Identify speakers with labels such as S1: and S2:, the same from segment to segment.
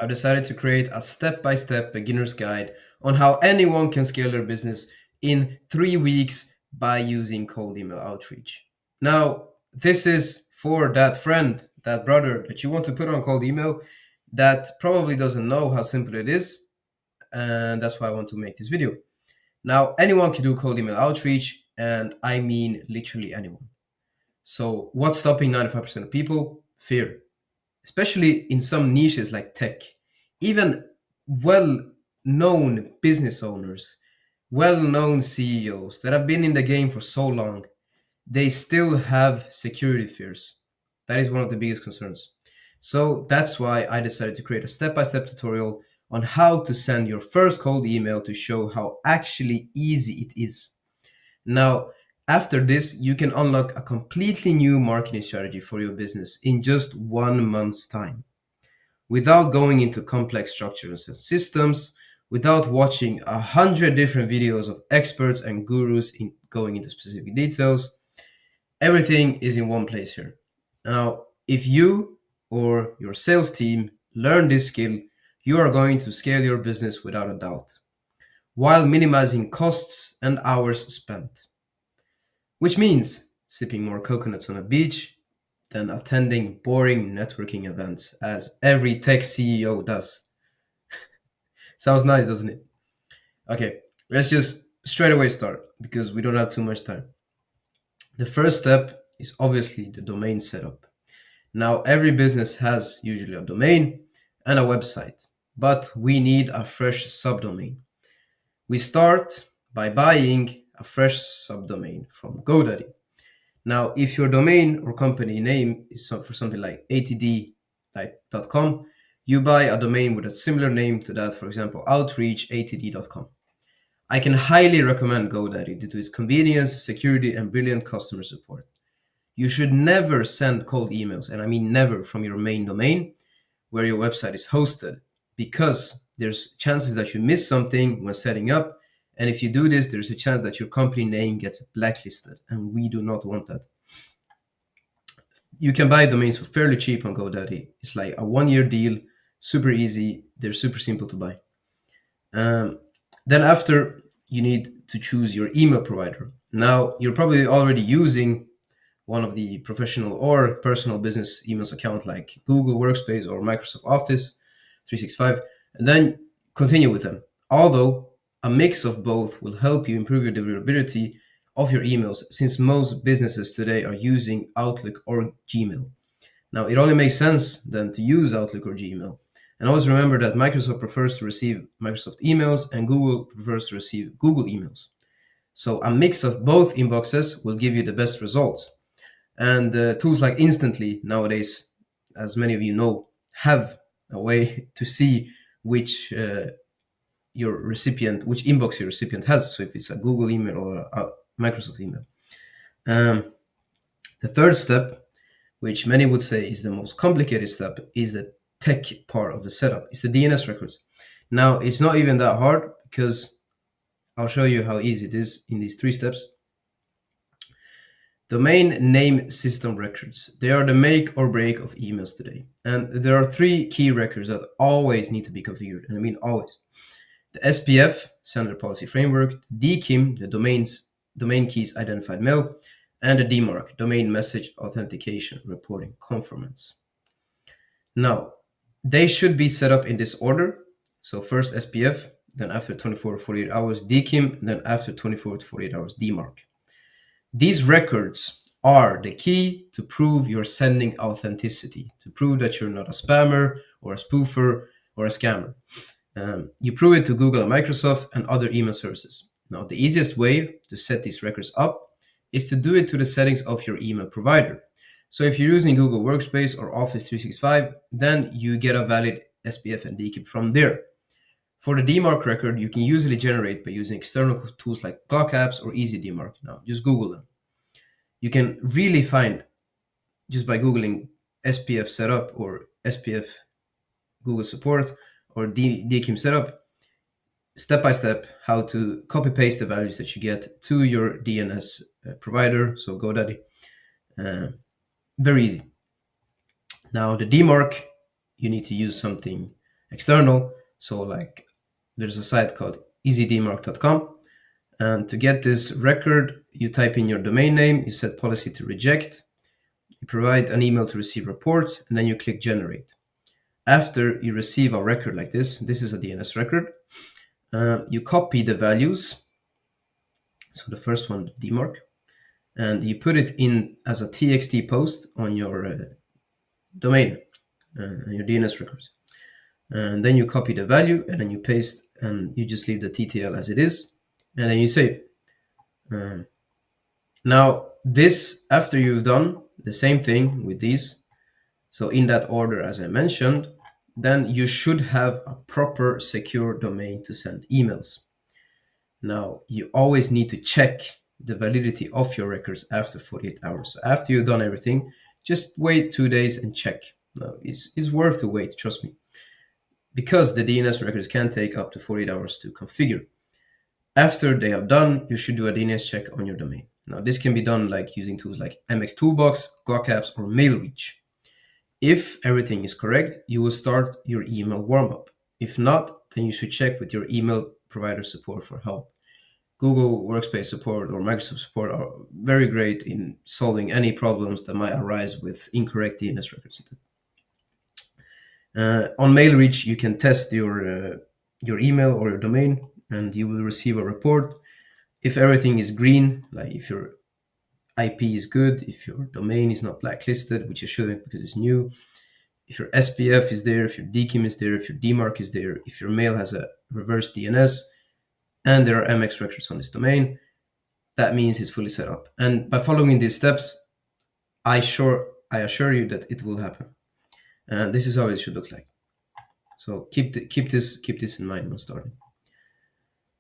S1: I've decided to create a step-by-step beginner's guide on how anyone can scale their business in 3 weeks by using cold email outreach. Now, this is for that friend, that brother that you want to put on cold email that probably doesn't know how simple it is, and that's why I want to make this video. Now, anyone can do cold email outreach, and I mean literally anyone. So, what's stopping 95% of people? Fear, especially in some niches like tech. Even well known business owners, well known CEOs that have been in the game for so long, they still have security fears. That is one of the biggest concerns. So that's why I decided to create a step by step tutorial on how to send your first cold email to show how actually easy it is. Now, after this, you can unlock a completely new marketing strategy for your business in just 1 month's time without going into complex structures and systems, without watching 100 different videos of experts and gurus going into specific details. Everything is in one place here. Now, if you or your sales team learn this skill, you are going to scale your business without a doubt, while minimizing costs and hours spent. Which means sipping more coconuts on a beach than attending boring networking events, as every tech CEO does. Sounds nice, doesn't it? Okay, let's just straight away start because we don't have too much time. The first step is obviously the domain setup. Now, every business has usually a domain and a website, but we need a fresh subdomain. We start by buying a fresh subdomain from GoDaddy. Now, if your domain or company name is for something like atd.com, you buy a domain with a similar name to that, for example, outreachatd.com. I can highly recommend GoDaddy due to its convenience, security, and brilliant customer support. You should never send cold emails, and I mean never, from your main domain where your website is hosted, because there's chances that you miss something when setting up. And if you do this, there's a chance that your company name gets blacklisted, and we do not want that. You can buy domains for fairly cheap on GoDaddy. It's like a 1 year deal, super easy. They're super simple to buy. Then after, you need to choose your email provider. Now, you're probably already using one of the professional or personal business emails account like Google Workspace or Microsoft Office 365, and then continue with them. Although a mix of both will help you improve your deliverability of your emails, since most businesses today are using Outlook or Gmail. Now, it only makes sense then to use Outlook or Gmail. And always remember that Microsoft prefers to receive Microsoft emails and Google prefers to receive Google emails. So a mix of both inboxes will give you the best results. And tools like Instantly nowadays, as many of you know, have a way to see which inbox your recipient has. So if it's a Google email or a Microsoft email. The third step, which many would say is the most complicated step, is the tech part of the setup. It's the DNS records. Now, it's not even that hard because I'll show you how easy it is in these 3 steps. Domain name system records. They are the make or break of emails today. And there are 3 key records that always need to be configured. And I mean always. The SPF, Sender Policy Framework, DKIM, the domain keys identified mail, and the DMARC, Domain Message Authentication Reporting Conformance. Now, they should be set up in this order. So first SPF, then after 24 to 48 hours DKIM, and then after 24 to 48 hours DMARC. These records are the key to prove your sending authenticity, to prove that you're not a spammer or a spoofer or a scammer. You prove it to Google and Microsoft and other email services. Now, the easiest way to set these records up is to do it to the settings of your email provider. So if you're using Google Workspace or Office 365, then you get a valid SPF and DKIM from there. For the DMARC record, you can usually generate by using external tools like GlockApps or EasyDMARC. Now, just Google them. You can really find, just by Googling SPF setup or SPF Google support or DKIM setup, step by step, how to copy paste the values that you get to your DNS provider, so GoDaddy. Very easy. Now, the DMARC, you need to use something external. So like there's a site called easydmark.com. And to get this record, you type in your domain name, you set policy to reject, you provide an email to receive reports, and then you click generate. After you receive a record like this is a DNS record, you copy the values. So the first one, DMARC, and you put it in as a TXT post on your domain, your DNS records. And then you copy the value and then you paste and you just leave the TTL as it is, and then you save. Now this, after you've done the same thing with these, so in that order as I mentioned, then you should have a proper secure domain to send emails. Now you always need to check the validity of your records after 48 hours. So after you've done everything, just wait 2 days and check. Now it's worth to wait, trust me, because the DNS records can take up to 48 hours to configure. After they are done, you should do a DNS check on your domain. Now this can be done like using tools like MX Toolbox, GlockApps, or MailReach. If everything is correct, you will start your email warm-up. If not, then you should check with your email provider support for help. Google Workspace support or Microsoft support are very great in solving any problems that might arise with incorrect DNS records. On MailReach, you can test your email or your domain, and you will receive a report. If everything is green, like if your IP is good, if your domain is not blacklisted, which it shouldn't because it's new, if your SPF is there, if your DKIM is there, if your DMARC is there, if your mail has a reverse DNS, and there are MX records on this domain, that means it's fully set up. And by following these steps, I assure you that it will happen. And this is how it should look like. So keep this in mind when starting.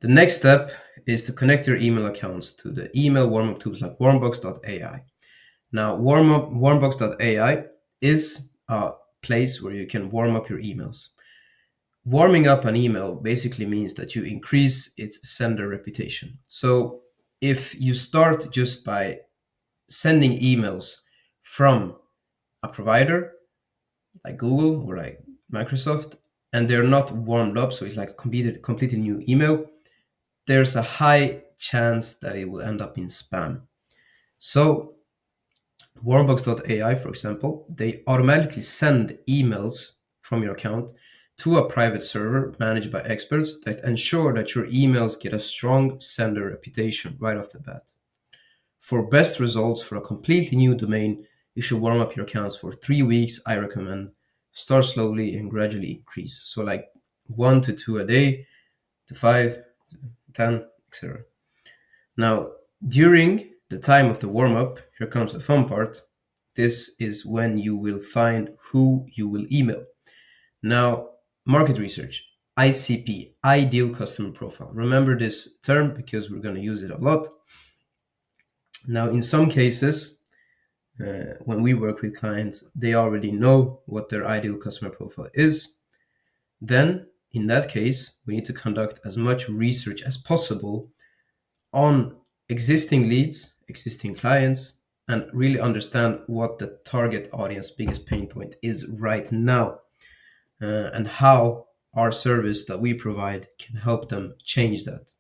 S1: The next step is to connect your email accounts to the email warm-up tools like warmbox.ai. Now, warmbox.ai is a place where you can warm up your emails. Warming up an email basically means that you increase its sender reputation. So if you start just by sending emails from a provider like Google or like Microsoft, and they're not warmed up, so it's like a completely new email, there's a high chance that it will end up in spam. So warmbox.ai, for example, they automatically send emails from your account to a private server managed by experts that ensure that your emails get a strong sender reputation right off the bat. For best results for a completely new domain, you should warm up your accounts for 3 weeks, I recommend. Start slowly and gradually increase. So like 1 to 2 a day, to 5, to 10, etc. Now, during the time of the warm-up, here comes the fun part. This is when you will find who you will email. Now, market research, ICP, ideal customer profile. Remember this term because we're going to use it a lot. Now, in some cases, when we work with clients, they already know what their ideal customer profile is. Then, in that case, we need to conduct as much research as possible on existing leads, existing clients, and really understand what the target audience biggest pain point is right now, and how our service that we provide can help them change that.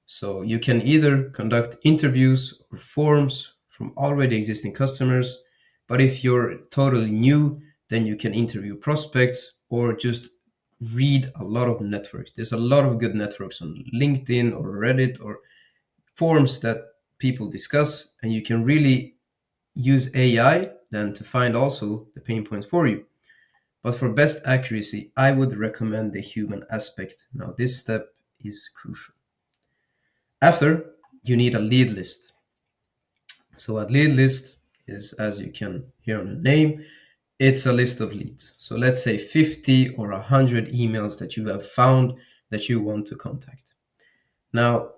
S1: So you can either conduct interviews or forms from already existing customers, but if you're totally new, then you can interview prospects or just read a lot of networks. There's a lot of good networks on LinkedIn or Reddit or forums that people discuss, and you can really use AI then to find also the pain points for you. But for best accuracy, I would recommend the human aspect. Now, this step is crucial. After, you need a lead list. So a lead list is, as you can hear on the name, it's a list of leads. So let's say 50 or 100 emails that you have found that you want to contact. Now,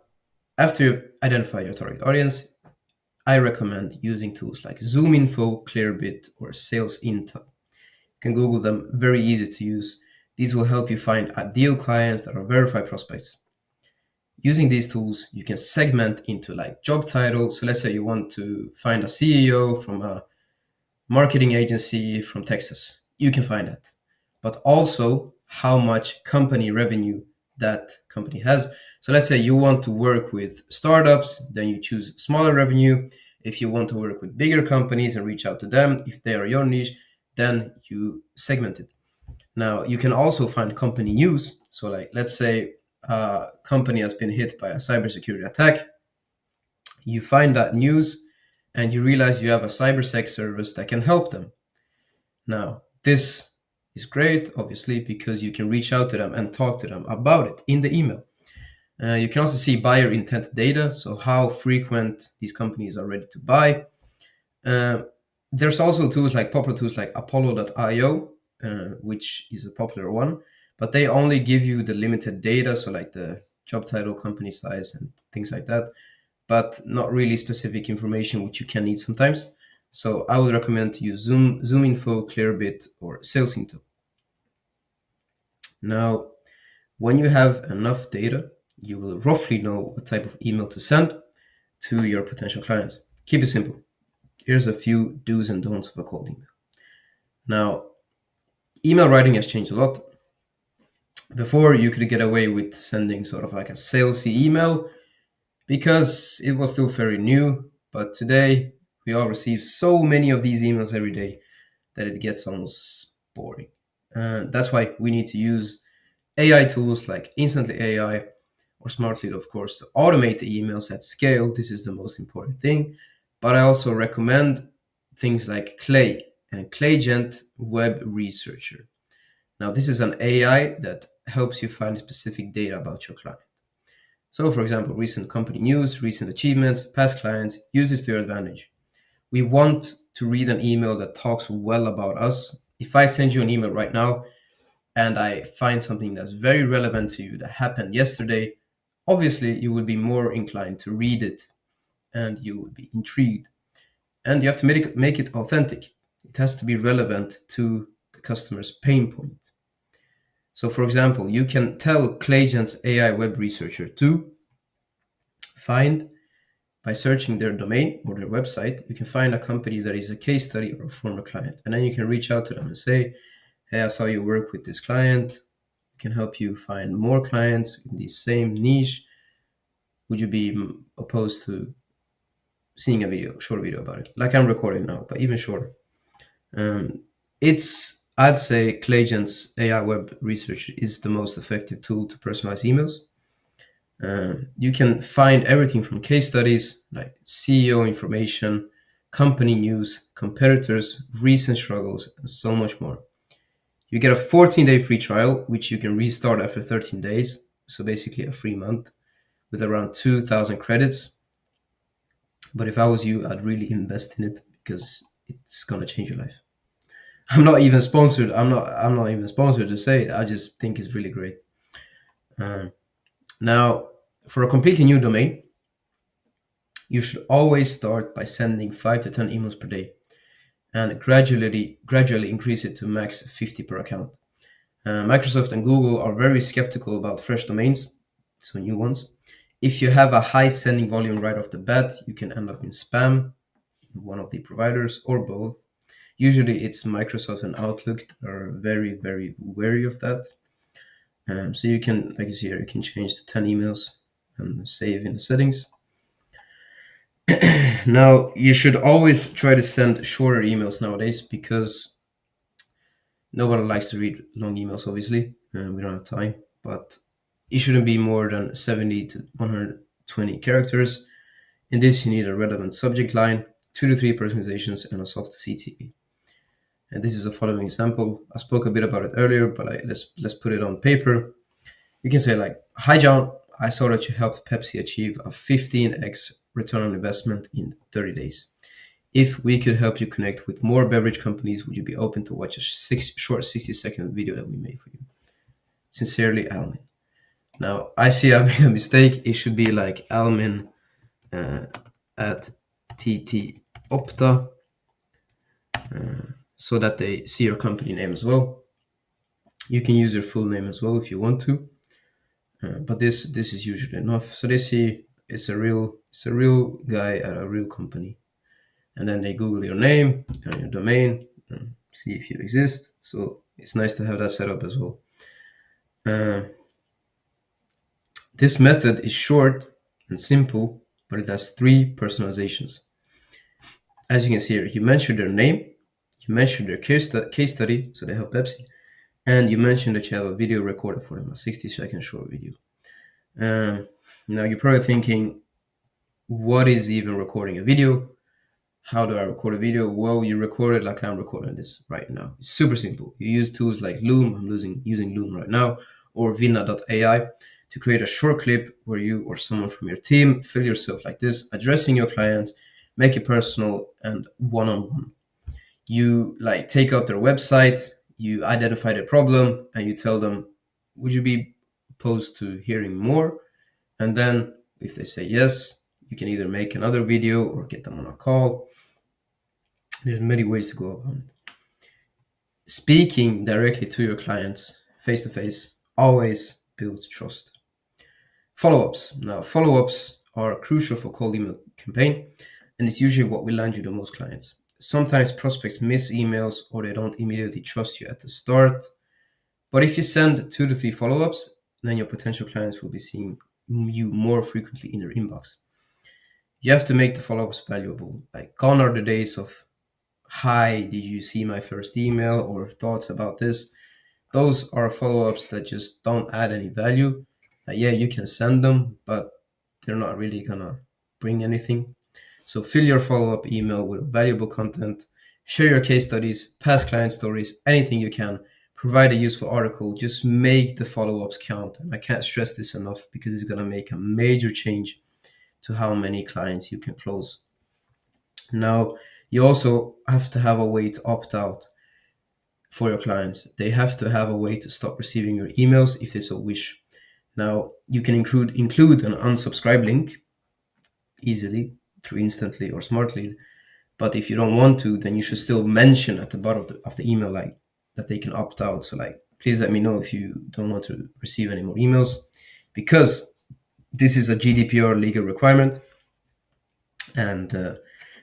S1: after you've identified your target audience, I recommend using tools like ZoomInfo, Clearbit, or Sales Intel. You can Google them, very easy to use. These will help you find ideal clients that are verified prospects. Using these tools, you can segment into like job titles. So let's say you want to find a CEO from a marketing agency from Texas. You can find that. But also how much company revenue that company has. So let's say you want to work with startups, then you choose smaller revenue. If you want to work with bigger companies and reach out to them, if they are your niche, then you segment it. Now, you can also find company news. So, like, let's say a company has been hit by a cybersecurity attack. You find that news and you realize you have a cybersec service that can help them. Now, this is great, obviously, because you can reach out to them and talk to them about it in the email. You can also see buyer intent data, so how frequent these companies are ready to buy. There's also tools like popular tools like Apollo.io, which is a popular one, but they only give you the limited data, so like the job title, company size, and things like that, but not really specific information which you can need sometimes. So I would recommend to use ZoomInfo, Clearbit, or SalesInto. Now, when you have enough data, you will roughly know what type of email to send to your potential clients. Keep it simple. Here's a few do's and don'ts of a cold email. Now, email writing has changed a lot. Before, you could get away with sending sort of like a salesy email because it was still very new. But today, we all receive so many of these emails every day that it gets almost boring. That's why we need to use AI tools like Instantly AI or SmartLead, of course, to automate the emails at scale. This is the most important thing. But I also recommend things like Clay and Claygent Web Researcher. Now, this is an AI that helps you find specific data about your client. So, for example, recent company news, recent achievements, past clients, use this to your advantage. We want to read an email that talks well about us. If I send you an email right now and I find something that's very relevant to you that happened yesterday, obviously you would be more inclined to read it and you would be intrigued. And you have to make it authentic. It has to be relevant to the customer's pain point. So, for example, you can tell Claygent's AI web researcher to find, by searching their domain or their website, you can find a company that is a case study or a former client. And then you can reach out to them and say, hey, I saw you work with this client. I can help you find more clients in the same niche. Would you be opposed to seeing a video, short video about it, like I'm recording now, but even shorter? I'd say Claygent's AI web research is the most effective tool to personalize emails. You can find everything from case studies like CEO information, company news, competitors, recent struggles, and so much more. You get a 14-day free trial, which you can restart after 13 days. So basically a free month with around 2,000 credits. But if I was you, I'd really invest in it because it's gonna change your life. I'm not even sponsored. I'm not even sponsored to say it. I just think it's really great. Now, for a completely new domain, you should always start by sending 5 to 10 emails per day and gradually increase it to max 50 per account. Microsoft and Google are very skeptical about fresh domains, so new ones. If you have a high sending volume right off the bat, you can end up in spam in one of the providers or both. Usually it's Microsoft and Outlook that are very, very wary of that. So you can, like you see here, you can change to 10 emails and save in the settings. Now, you should always try to send shorter emails nowadays because no one likes to read long emails, obviously. We don't have time, but it shouldn't be more than 70 to 120 characters. In this, you need a relevant subject line, 2 to 3 personalizations, and a soft CTA. And this is a following example. I spoke a bit about it earlier, but let's put it on paper. You can say like, "Hi John, I saw that you helped Pepsi achieve a 15x return on investment in 30 days. If we could help you connect with more beverage companies, would you be open to watch a short 60-second video that we made for you? Sincerely, Almin." Now, I see I made a mistake. It should be like Almin at TT Opta, so that they see your company name as well. You can use your full name as well if you want to, but this is usually enough. So they see it's a real guy at a real company, and then they Google your name and your domain, and see if you exist. So it's nice to have that set up as well. Uh, this method is short and simple, but it has three personalizations. As you can see here, you mention their name, you mention their case study, so they help Pepsi, and you mentioned that you have a video recorded for them, a 60-second short video. Now you're probably thinking, what is even recording a video? How do I record a video? Well, you record it like I'm recording this right now. It's super simple. You use tools like Loom, I'm using Loom right now, or Vina.ai to create a short clip where you or someone from your team fill yourself like this, addressing your clients, make it personal and one-on-one. You like take out their website, you identify the problem, and you tell them, would you be opposed to hearing more? And then if they say yes, you can either make another video or get them on a call. There's many ways to go about it. Speaking directly to your clients face to face always builds trust. Follow-ups. Now, follow-ups are crucial for cold email campaign, and it's usually what will land you the most clients. Sometimes prospects miss emails or they don't immediately trust you at the start. But if you send 2 to 3 follow-ups, then your potential clients will be seeing you more frequently in their inbox. You have to make the follow-ups valuable. Like, gone are the days of, hi, did you see my first email, or thoughts about this? Those are follow-ups that just don't add any value. Yeah, you can send them, but they're not really gonna bring anything. So fill your follow-up email with valuable content, share your case studies, past client stories, anything you can. Provide a useful article, just make the follow-ups count. And I can't stress this enough because it's gonna make a major change to how many clients you can close. Now, you also have to have a way to opt out for your clients. They have to have a way to stop receiving your emails if they so wish. Now, you can include an unsubscribe link easily through Instantly or Smartlead. But if you don't want to, then you should still mention at the bottom of the email like that they can opt out. So like, please let me know if you don't want to receive any more emails, because this is a GDPR legal requirement. And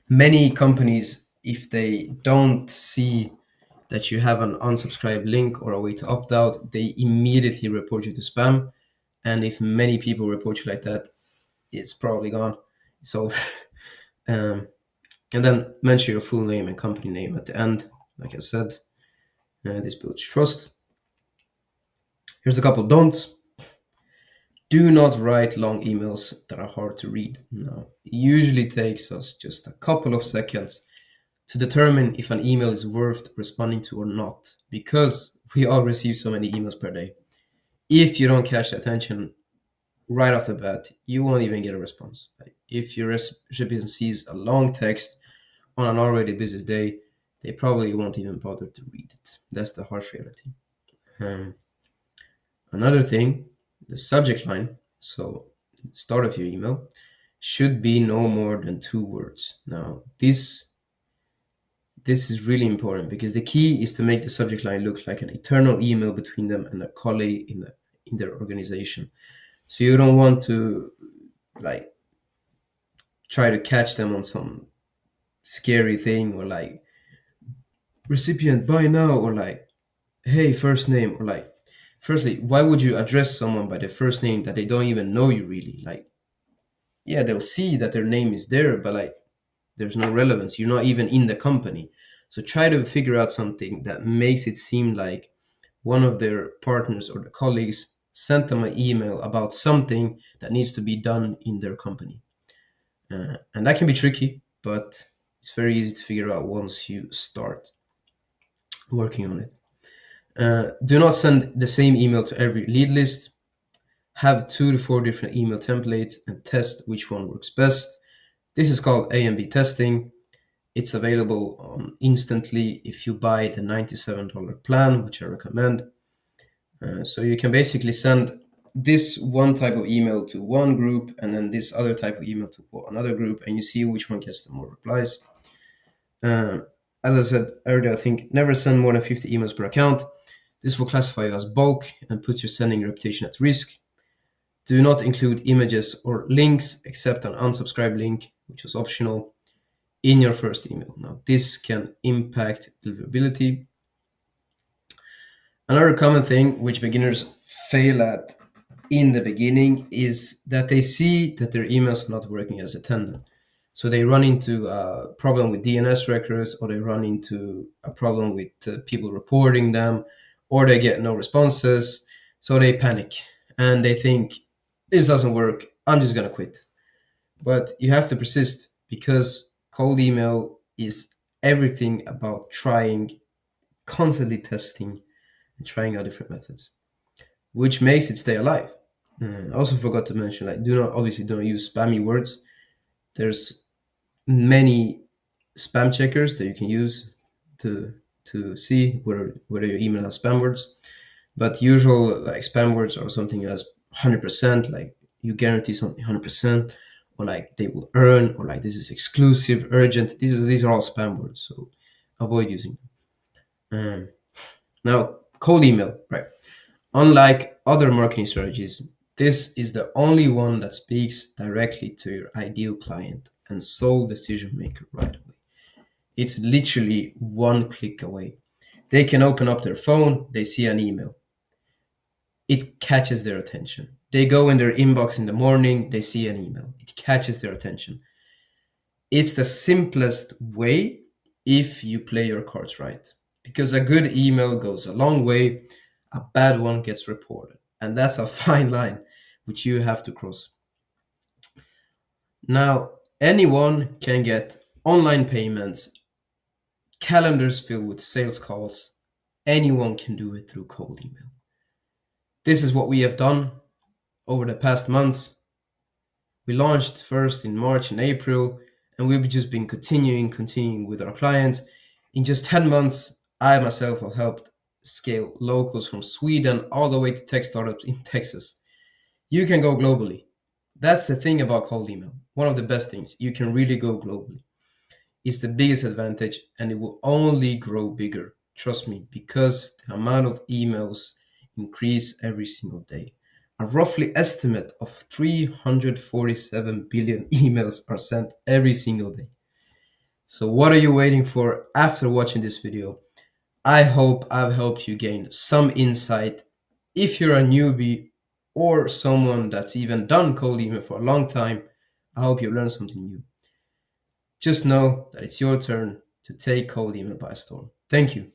S1: many companies, if they don't see that you have an unsubscribe link or a way to opt out, they immediately report you to spam. And if many people report you like that, it's probably gone. So, and then mention your full name and company name at the end. Like I said, this builds trust. Here's a couple don'ts. Do not write long emails that are hard to read. Now, it usually takes us just a couple of seconds to determine if an email is worth responding to or not, because we all receive so many emails per day. If you don't catch the attention right off the bat, you won't even get a response. If your recipient sees a long text on an already busy day, they probably won't even bother to read it. That's the harsh reality. Another thing, the subject line, so the start of your email, should be no more than 2 words. Now, this is really important because the key is to make the subject line look like an eternal email between them and a colleague in their organization. So you don't want to like try to catch them on some scary thing, or like, recipient buy now, or like, hey, first name, or like, firstly, why would you address someone by their first name that they don't even know you really? Like, yeah, they'll see that their name is there, but like, there's no relevance. You're not even in the company. So try to figure out something that makes it seem like one of their partners or the colleagues sent them an email about something that needs to be done in their company. And that can be tricky, but it's very easy to figure out once you start working on it. Do not send the same email to every lead list. Have 2 to 4 different email templates and test which one works best. This is called A/B testing. It's available instantly if you buy the $97 plan, which I recommend. So you can basically send this one type of email to one group and then this other type of email to another group, and you see which one gets the more replies. As I said earlier, I think never send more than 50 emails per account. This will classify you as bulk and puts your sending reputation at risk. Do not include images or links except an unsubscribe link, which is optional, in your first email. Now, this can impact deliverability. Another common thing which beginners fail at in the beginning is that they see that their emails are not working as intended. So they run into a problem with DNS records, or they run into a problem with people reporting them, or they get no responses. So they panic and they think, this doesn't work, I'm just going to quit. But you have to persist, because cold else is everything about trying, constantly testing, and trying out different methods, which makes it stay alive. I also forgot to mention, like, don't use spammy words. There's many spam checkers that you can use to see whether your email has spam words. But usual like spam words are something as 100%, like you guarantee something 100%, or like they will earn, or like this is exclusive, urgent. These are all spam words, so avoid using them. Now, cold email, right? Unlike other marketing strategies, this is the only one that speaks directly to your ideal client and sole decision maker right away. It's literally one click away. They can open up their phone, they see an email. It catches their attention. They go in their inbox in the morning, they see an email. It catches their attention. It's the simplest way if you play your cards right. Because a good email goes a long way, a bad one gets reported. And that's a fine line which you have to cross. Now, anyone can get online payments, calendars filled with sales calls. Anyone can do it through cold email. This is what we have done over the past months. We launched first in March and April, and we've just been continuing with our clients. In just 10 months, I myself have helped scale locals from Sweden all the way to tech startups in Texas. You can go globally. That's the thing about cold email. One of the best things. You can really go globally. It's the biggest advantage, and it will only grow bigger. Trust me, because the amount of emails increase every single day. A roughly estimate of 347 billion emails are sent every single day. So what are you waiting for after watching this video? I hope I've helped you gain some insight. If you're a newbie or someone that's even done cold email for a long time, I hope you learned something new. Just know that it's your turn to take cold email by storm. Thank you.